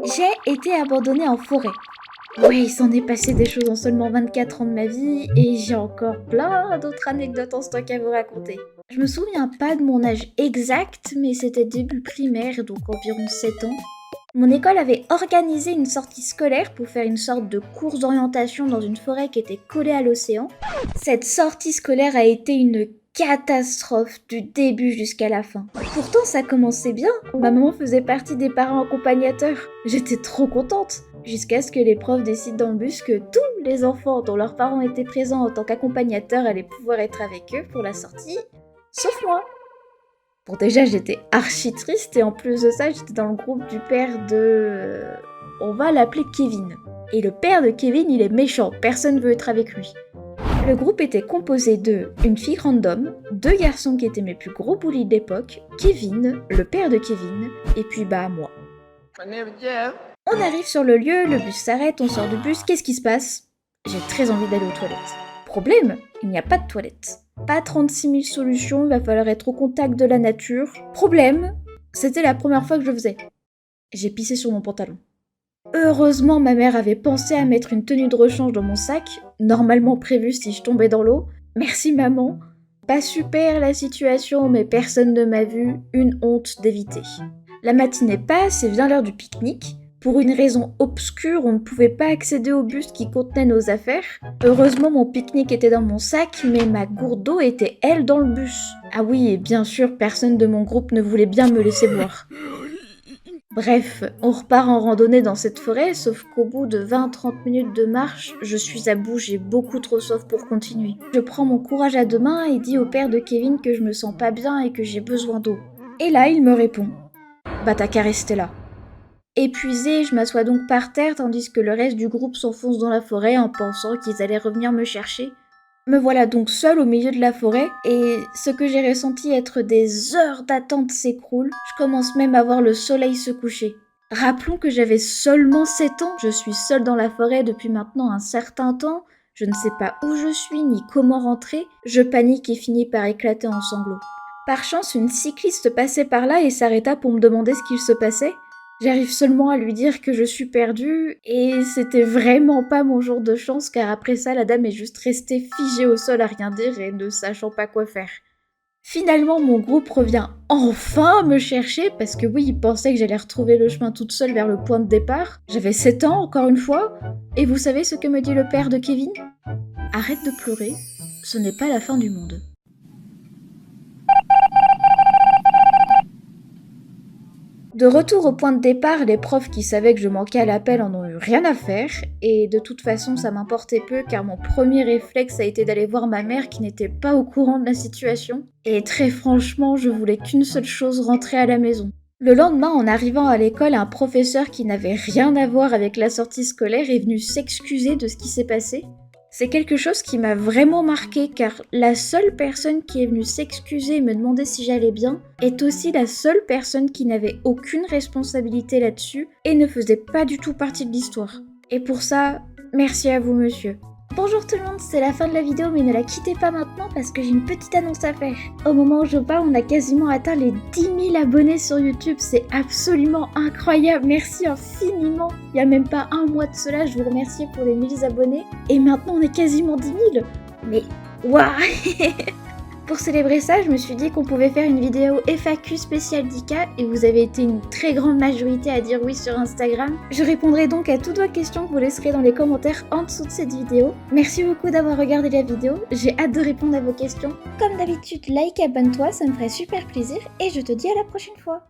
J'ai été abandonnée en forêt. Ouais, il s'en est passé des choses en seulement 24 ans de ma vie et j'ai encore plein d'autres anecdotes en stock à vous raconter. Je me souviens pas de mon âge exact, mais c'était début primaire, donc environ 7 ans. Mon école avait organisé une sortie scolaire pour faire une sorte de course d'orientation dans une forêt qui était collée à l'océan. Cette sortie scolaire a été une catastrophe du début jusqu'à la fin. Pourtant ça commençait bien, ma maman faisait partie des parents accompagnateurs. J'étais trop contente, jusqu'à ce que les profs décident dans le bus que tous les enfants dont leurs parents étaient présents en tant qu'accompagnateurs allaient pouvoir être avec eux pour la sortie, sauf moi. Bon déjà j'étais archi triste et en plus de ça j'étais dans le groupe du père de... On va l'appeler Kevin. Et le père de Kevin il est méchant, personne veut être avec lui. Le groupe était composé de une fille random, deux garçons qui étaient mes plus gros bullies de l'époque, Kevin, le père de Kevin, et puis moi. On arrive sur le lieu, le bus s'arrête, on sort du bus, qu'est-ce qui se passe? J'ai très envie d'aller aux toilettes. Problème, il n'y a pas de toilettes. Pas 36 000 solutions, il va falloir être au contact de la nature. Problème, c'était la première fois que je faisais. J'ai pissé sur mon pantalon. Heureusement, ma mère avait pensé à mettre une tenue de rechange dans mon sac, normalement prévue si je tombais dans l'eau. Merci maman. Pas super la situation, mais personne ne m'a vu, une honte d'éviter. La matinée passe et vient l'heure du pique-nique. Pour une raison obscure, on ne pouvait pas accéder au bus qui contenait nos affaires. Heureusement, mon pique-nique était dans mon sac, mais ma gourde d'eau était, elle, dans le bus. Ah oui, et bien sûr, personne de mon groupe ne voulait bien me laisser boire. Bref, on repart en randonnée dans cette forêt, sauf qu'au bout de 20-30 minutes de marche, je suis à bout, j'ai beaucoup trop soif pour continuer. Je prends mon courage à deux mains et dis au père de Kevin que je me sens pas bien et que j'ai besoin d'eau. Et là, il me répond « Bah t'as qu'à rester là ». Épuisée, je m'assois donc par terre tandis que le reste du groupe s'enfonce dans la forêt en pensant qu'ils allaient revenir me chercher. Me voilà donc seule au milieu de la forêt et ce que j'ai ressenti être des heures d'attente s'écroule. Je commence même à voir le soleil se coucher. Rappelons que j'avais seulement 7 ans, je suis seule dans la forêt depuis maintenant un certain temps, je ne sais pas où je suis ni comment rentrer, je panique et finis par éclater en sanglots. Par chance, une cycliste passait par là et s'arrêta pour me demander ce qu'il se passait. J'arrive seulement à lui dire que je suis perdue, et c'était vraiment pas mon jour de chance car après ça la dame est juste restée figée au sol à rien dire et ne sachant pas quoi faire. Finalement mon groupe revient enfin me chercher parce que oui, il pensait que j'allais retrouver le chemin toute seule vers le point de départ. J'avais 7 ans encore une fois, et vous savez ce que me dit le père de Kevin? Arrête de pleurer, ce n'est pas la fin du monde. De retour au point de départ, les profs qui savaient que je manquais à l'appel en ont eu rien à faire, et de toute façon ça m'importait peu car mon premier réflexe a été d'aller voir ma mère qui n'était pas au courant de la situation, et très franchement je voulais qu'une seule chose, rentrer à la maison. Le lendemain, en arrivant à l'école, un professeur qui n'avait rien à voir avec la sortie scolaire est venu s'excuser de ce qui s'est passé. C'est quelque chose qui m'a vraiment marqué car la seule personne qui est venue s'excuser et me demander si j'allais bien est aussi la seule personne qui n'avait aucune responsabilité là-dessus et ne faisait pas du tout partie de l'histoire. Et pour ça, merci à vous monsieur. Bonjour tout le monde, c'est la fin de la vidéo mais ne la quittez pas maintenant parce que j'ai une petite annonce à faire. Au moment où je parle, on a quasiment atteint les 10 000 abonnés sur YouTube, c'est absolument incroyable, merci infiniment. Il n'y a même pas un mois de cela, je vous remercie pour les 1000 abonnés et maintenant on est quasiment 10 000. Mais waouh. Pour célébrer ça, je me suis dit qu'on pouvait faire une vidéo FAQ spéciale d'ICA et vous avez été une très grande majorité à dire oui sur Instagram. Je répondrai donc à toutes vos questions que vous laisserez dans les commentaires en dessous de cette vidéo. Merci beaucoup d'avoir regardé la vidéo, j'ai hâte de répondre à vos questions. Comme d'habitude, like et abonne-toi, ça me ferait super plaisir et je te dis à la prochaine fois.